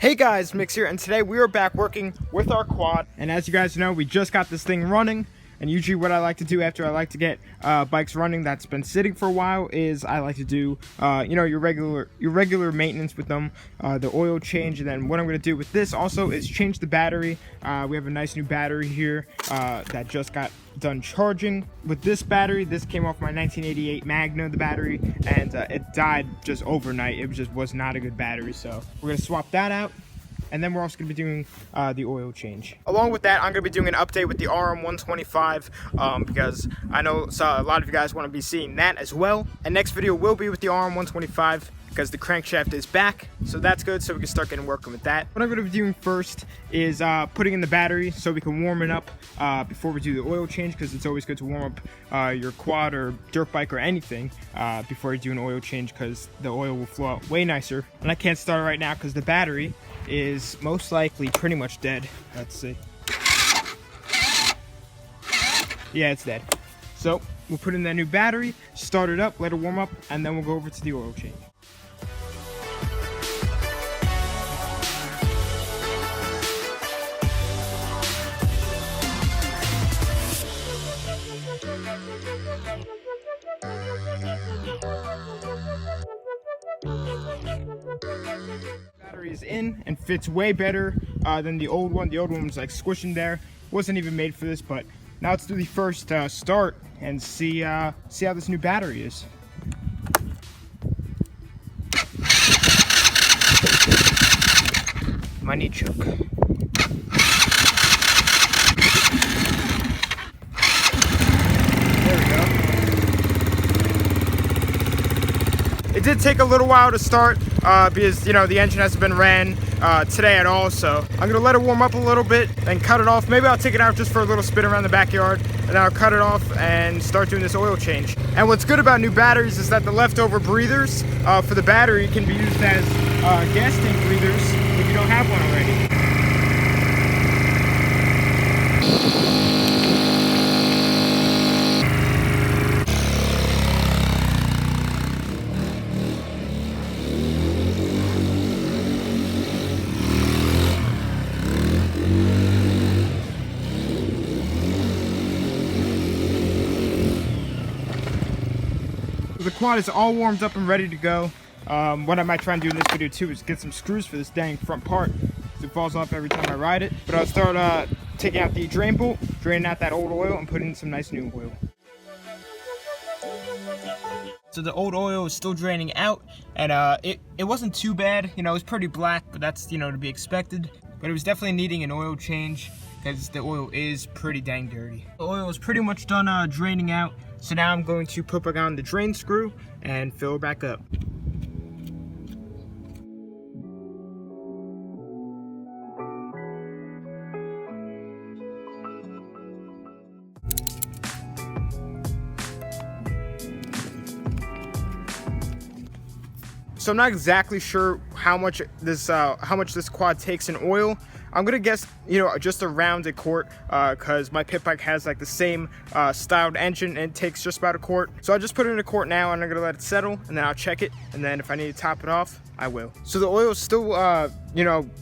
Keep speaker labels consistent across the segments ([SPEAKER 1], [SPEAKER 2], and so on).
[SPEAKER 1] Hey guys, Mix here, and today we are back working with our quad. And as you guys know, we just got this thing running. And usually what I like to do after I like to get bikes running that's been sitting for a while is I like to do, your regular maintenance with them, the oil change. And then what I'm going to do with this also is change the battery. We have a nice new battery here that just got done charging. With this battery, this came off my 1988 Magna, the battery, and it died just overnight. It just was not a good battery, so we're going to swap that out. And then we're also going to be doing the oil change. Along with that, I'm going to be doing an update with the RM125 because I know a lot of you guys want to be seeing that as well. And next video will be with the RM125 because the crankshaft is back. So that's good, so we can start getting working with that. What I'm going to be doing first is putting in the battery so we can warm it up before we do the oil change, because it's always good to warm up your quad or dirt bike or anything before you do an oil change, because the oil will flow out way nicer. And I can't start it right now because the battery is most likely pretty much dead. Let's see. Yeah, it's dead. So we'll put in that new battery, start it up, let it warm up, and then we'll go over to the oil change. Battery is in and fits way better than the old one. The old one was like squishing there. Wasn't even made for this, but now let's do the first start and see how this new battery is. Might need choke. There we go. It did take a little while to start because the engine hasn't been ran today at all, so I'm gonna let it warm up a little bit and cut it off. Maybe I'll take it out just for a little spin around the backyard, and then I'll cut it off and start doing this oil change. And what's good about new batteries is that the leftover breathers for the battery can be used as gas tank breathers if you don't have one already. The quad is all warmed up and ready to go. What I might try and do in this video too is get some screws for this dang front part, because it falls off every time I ride it. But I'll start taking out the drain bolt, draining out that old oil, and putting in some nice new oil. So the old oil is still draining out, and it wasn't too bad. It was pretty black, but that's to be expected. But it was definitely needing an oil change because the oil is pretty dang dirty. The oil is pretty much done draining out. So now I'm going to put back on the drain screw and fill it back up. So I'm not exactly sure how much this quad takes in oil. I'm gonna guess, just around a quart, because my pit bike has like the same styled engine and it takes just about a quart. So I'll just put it in a quart now, and I'm gonna let it settle, and then I'll check it, and then if I need to top it off, I will. So the oil is still,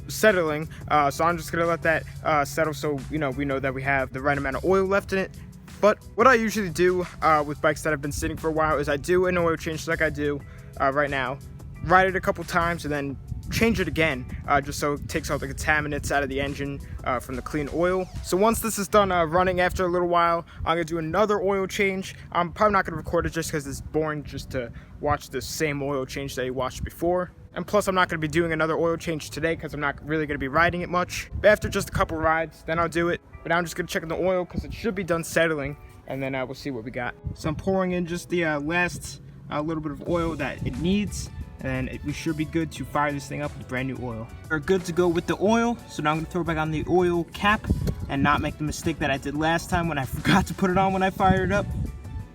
[SPEAKER 1] settling. So I'm just gonna let that settle, so we know that we have the right amount of oil left in it. But what I usually do with bikes that have been sitting for a while is I do an oil change like I do right now. Ride it a couple times and then change it again, just so it takes all the contaminants out of the engine from the clean oil. So once this is done running after a little while, I'm gonna do another oil change. I'm probably not gonna record it just because it's boring just to watch the same oil change that you watched before. And plus, I'm not gonna be doing another oil change today because I'm not really gonna be riding it much. But after just a couple rides, then I'll do it. But now I'm just gonna check on the oil because it should be done settling, and then we'll see what we got. So I'm pouring in just the last little bit of oil that it needs, and we should be good to fire this thing up with brand new oil. We're good to go with the oil, so now I'm gonna throw back on the oil cap and not make the mistake that I did last time when I forgot to put it on when I fired it up.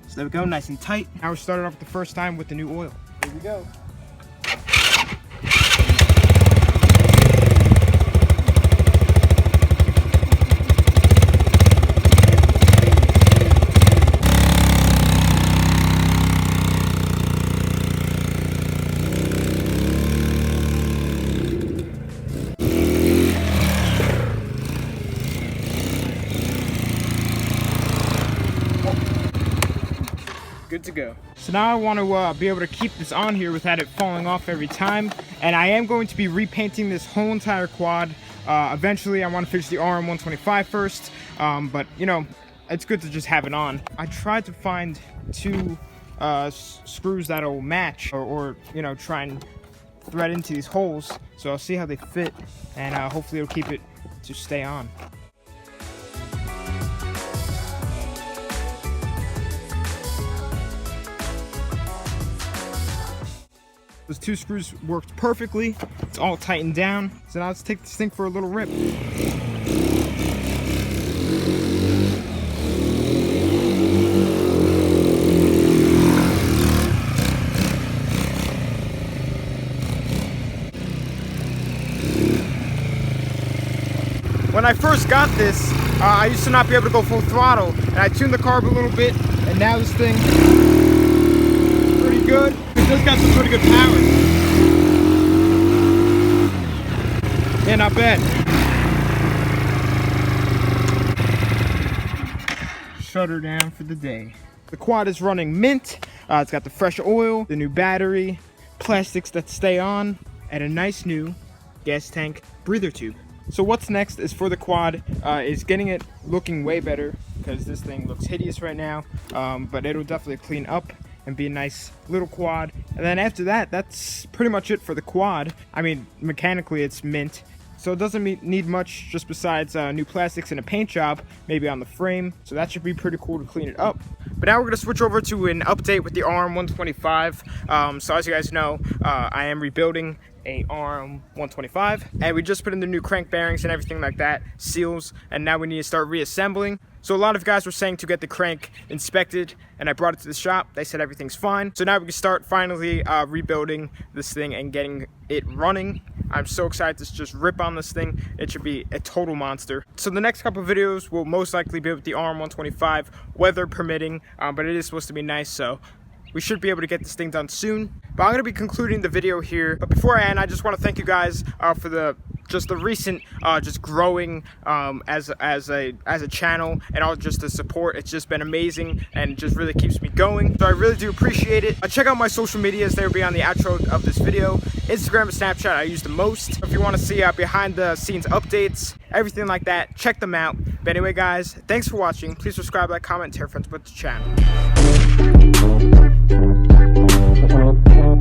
[SPEAKER 1] So there we go, nice and tight. Now we're starting off the first time with the new oil. Here we go. good to go. So now I want to be able to keep this on here without it falling off every time. And I am going to be repainting this whole entire quad. Eventually, I want to finish the RM125 first. But, you know, it's good to just have it on. I tried to find two screws that'll match or, you know, try and thread into these holes. So I'll see how they fit, and hopefully it'll keep it to stay on. Those two screws worked perfectly. It's all tightened down. So now let's take this thing for a little rip. When I first got this, I used to not be able to go full throttle, and I tuned the carb a little bit, and now this thing is pretty good. It does got some pretty good power. Yeah, not bad. Shut her down for the day. The quad is running mint. It's got the fresh oil, the new battery, plastics that stay on, and a nice new gas tank breather tube. So what's next is for the quad is getting it looking way better, because this thing looks hideous right now, but it'll definitely clean up and be a nice little quad. And then after that, that's pretty much it for the quad. I mean, mechanically it's mint, so it doesn't need much just besides new plastics and a paint job, maybe on the frame. So that should be pretty cool to clean it up. But now we're gonna switch over to an update with the RM125. So as you guys know, I am rebuilding a RM125, and we just put in the new crank bearings and everything like that, seals, and now we need to start reassembling. So a lot of guys were saying to get the crank inspected, and I brought it to the shop. They said everything's fine. So now we can start finally rebuilding this thing and getting it running. I'm so excited to just rip on this thing. It should be a total monster. So the next couple of videos will most likely be with the RM125, weather permitting, but it is supposed to be nice, so we should be able to get this thing done soon. But I'm going to be concluding the video here. But before I end, I just want to thank you guys for the recent just growing as a channel, and all just the support. It's just been amazing and just really keeps me going. So I really do appreciate it. Check out my social medias. They will be on the outro of this video. Instagram and Snapchat I use the most. If you want to see behind the scenes updates, everything like that, check them out. But anyway guys, thanks for watching. Please subscribe, like, comment, tell your friends about the channel.